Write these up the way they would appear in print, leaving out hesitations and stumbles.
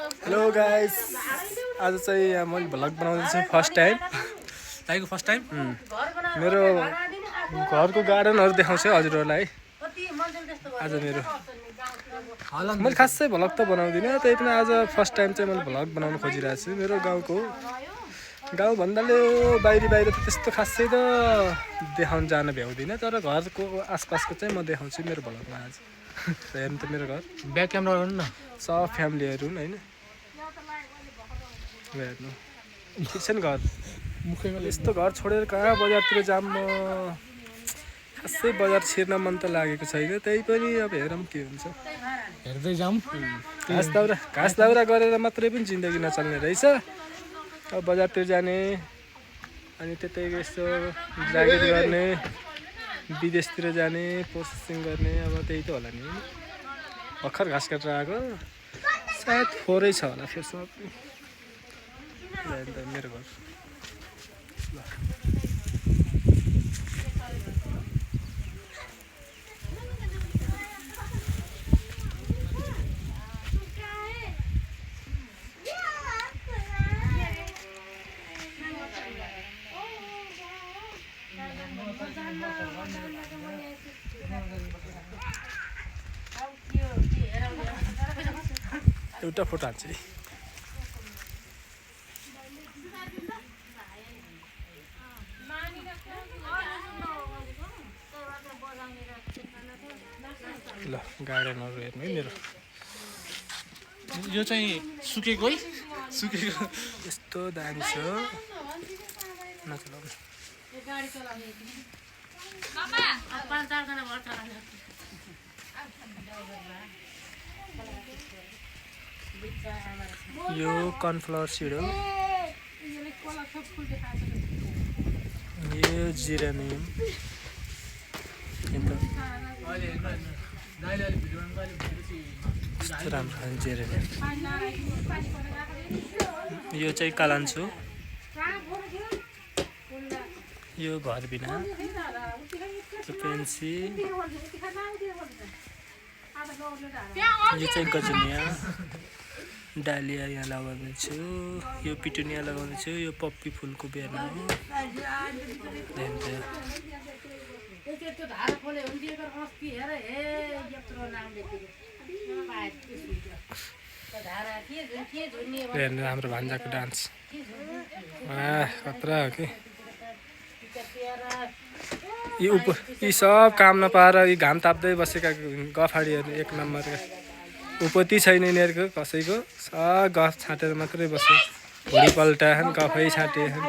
Hello guys, आज चाहिँ मैले भ्लग बनाउँदैछु फर्स्ट टाइम। ताईको फर्स्ट टाइम मेरो घरको गार्डनहरू देखाउँछु हजुरहरूलाई। आज मेरो मैले खासै भ्लग त बनाउँदिनँ, त्यही पनि आज फर्स्ट टाइम चाहिँ मैले भ्लग बनाउन खोजिरहेको छु। मेरो गाउँ भन्दाले बाहिर त त्यस्तो खासै त देखाउन जान भ्याउँदिनँ, तर घरको आसपासको चाहिँ म देखाउँछु मेरो भ्लगमा आज। हेर्नु त मेरो घर, ब्याक क्यामेरा गर्नु न। सब फ्यामिलीहरू होइन, हेर्नु ठिक छ नि घर। यस्तो घर छोडेर कहाँ बजारतिर जाम म, खासै बजार छिर्न मन त लागेको छैन। त्यही पनि अब हेरौँ के हुन्छ। हेर्दै जाउँ। घाँस दाउरा गरेर मात्रै पनि जिन्दगी नचल्ने रहेछ। अब बजारतिर जाने अनि त्यतै यस्तो जागिर गर्ने, विदेशतिर जाने, प्रोसेसिङ गर्ने, अब त्यही त होला नि। भर्खर घाँस काटेर आएको, सायद फोहोरै छ होला फेसमा पनि। मेरो घर एउटा फोटो हाल्छु। ल गार्डनहरू हेर्नु है मेरो। यो चाहिँ सुकेको है, सुकेको यस्तो दामी छ नचलाउनु। यो कर्नफ्लावर सिड हो, यो जिरेनियम। कस्तो राम्रो खान्छ जिरेनियम। यो चाहिँ कालान्चो, यो घरबिना, पेन्सी, यो चाहिँ गजनिया, डालिया यहाँ लगाउँदैछु, यो पिटुनिया लगाउँदैछु, यो पप्पी फुलको बिहान हो। हेर्नु हाम्रो भान्जाको डान्स, खतरा हो कि। यी सब काम नपाएर यी घाम ताप्दै बसेका गफाडीहरू एक नम्बरका। उपति छैन यिनीहरूको कसैको, सब गफ छाँटेर मात्रै बस्यो। भुँडी पल्टाएछन्, गफै छाँटेछन्।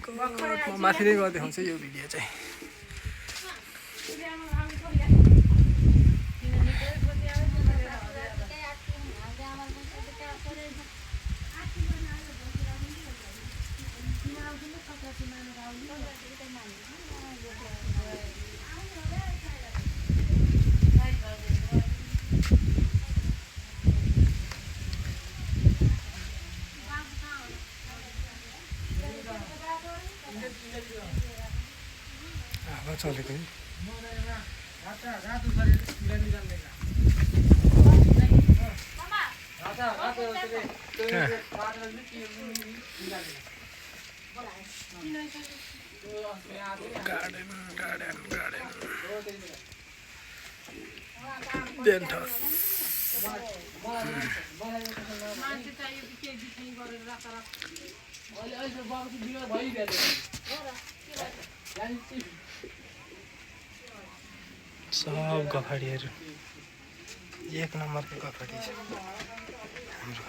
म माथि नै गएर देखाउँछु यो भिडियो चाहिँ। हावा चलेको है। सब गफाडीहरू एक नम्बरको गफाडी छ हाम्रो।